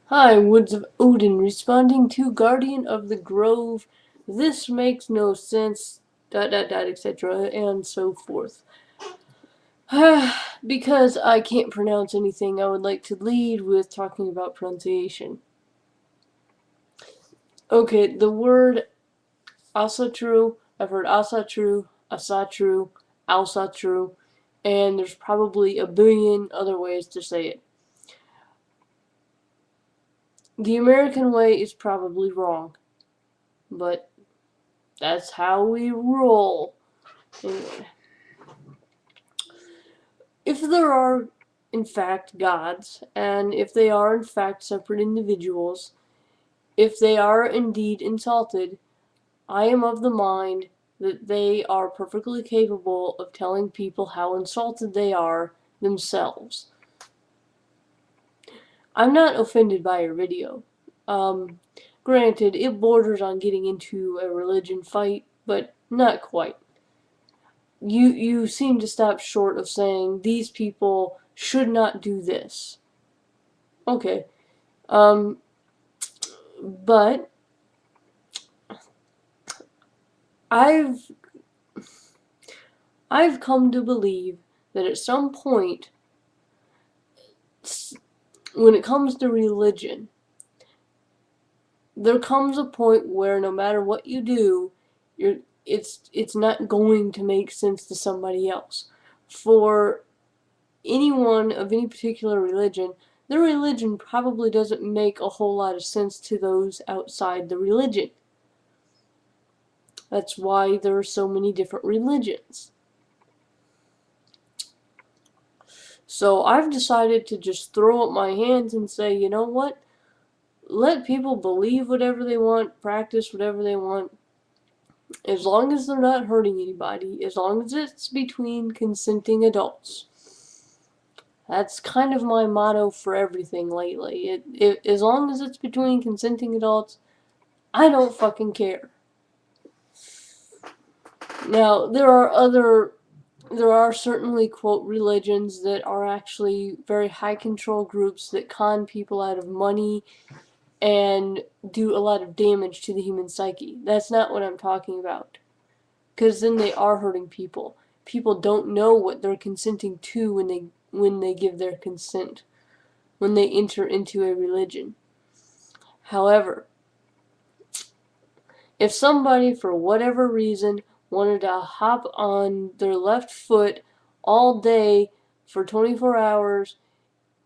Hi, Woods of Odin, responding to Guardian of the Grove. This makes no sense, etc., and so forth. Because I can't pronounce anything, I would like to lead with talking about pronunciation. Okay, the word asatru, I've heard asatru, asatru, alsatru, and there's probably a billion other ways to say it. The American way is probably wrong, but that's how we roll. Anyway, if there are, in fact, gods, and if they are, in fact, separate individuals, if they are indeed insulted, I am of the mind that they are perfectly capable of telling people how insulted they are themselves. I'm not offended by your video. Granted, it borders on getting into a religion fight, but not quite. You seem to stop short of saying these people should not do this. Okay. Um, but I've I've come to believe that at some point, when it comes to religion, there comes a point where no matter what you do, it's not going to make sense to somebody else. For anyone of any particular religion, their religion probably doesn't make a whole lot of sense to those outside the religion. That's why there are so many different religions. So I've decided to just throw up my hands and say, you know what? Let people believe whatever they want, practice whatever they want, as long as they're not hurting anybody, as long as it's between consenting adults. That's kind of my motto for everything lately. As long as it's between consenting adults, I don't fucking care. Now, there are certainly, quote, religions that are actually very high control groups that con people out of money and do a lot of damage to the human psyche. That's not what I'm talking about. Because then they are hurting people. People don't know what they're consenting to when they give their consent, when they enter into a religion. However, if somebody, for whatever reason, wanted to hop on their left foot all day for 24 hours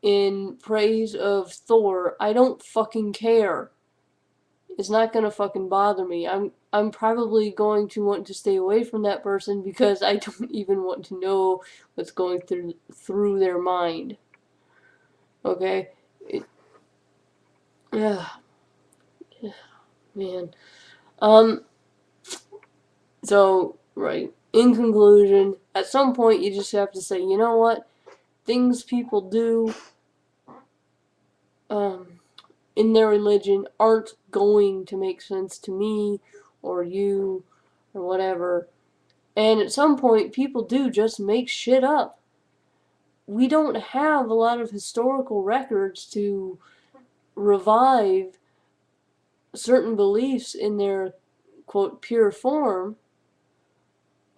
in praise of Thor, I don't fucking care. It's not gonna fucking bother me. I'm probably going to want to stay away from that person because I don't even want to know what's going through their mind. Okay? It, man. Um so right. In conclusion, at some point you just have to say, you know what? Things people do um in their religion aren't going to make sense to me or you or whatever. And at some point, people do just make shit up. We don't have a lot of historical records to revive certain beliefs in their, quote, pure form.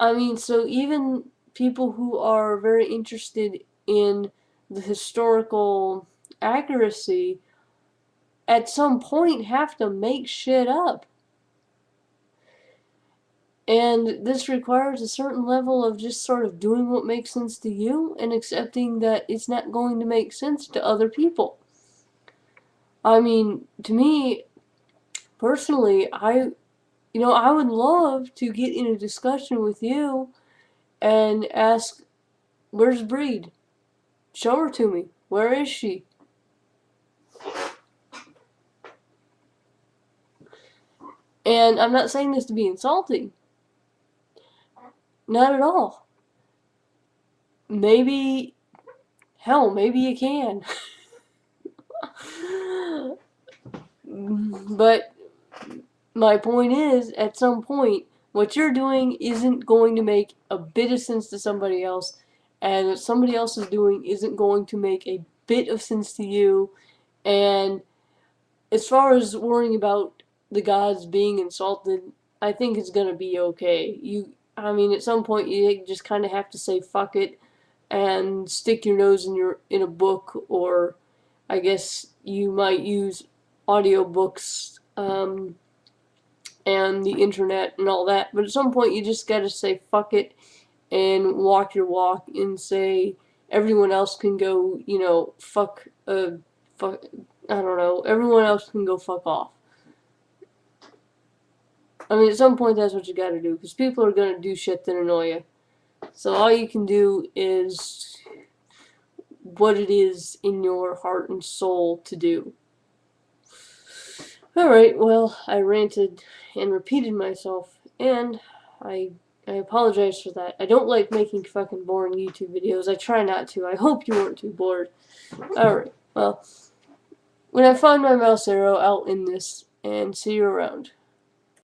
I mean, so even people who are very interested in the historical accuracy at some point have to make shit up. And this requires a certain level of just sort of doing what makes sense to you and accepting that it's not going to make sense to other people. I mean, to me, personally, I would love to get in a discussion with you and ask, where's Brigid? Show her to me. Where is she? And I'm not saying this to be insulting. Not at all. Maybe, hell, maybe you can. But my point is, at some point, what you're doing isn't going to make a bit of sense to somebody else, and what somebody else is doing isn't going to make a bit of sense to you, and as far as worrying about the gods being insulted, I think it's gonna be okay. I mean, at some point you just kind of have to say fuck it and stick your nose in a book, or I guess you might use audiobooks and the internet and all that. But at some point you just gotta say fuck it and walk your walk and say everyone else can go, fuck, I don't know, everyone else can go fuck off. I mean, at some point that's what you gotta do, because people are gonna do shit that annoy you. So all you can do is what it is in your heart and soul to do. Alright, well, I ranted and repeated myself, and I I apologize for that. I don't like making fucking boring YouTube videos. I try not to. I hope you weren't too bored. Alright, well, when I find my mouse arrow, I'll end this, and see you around.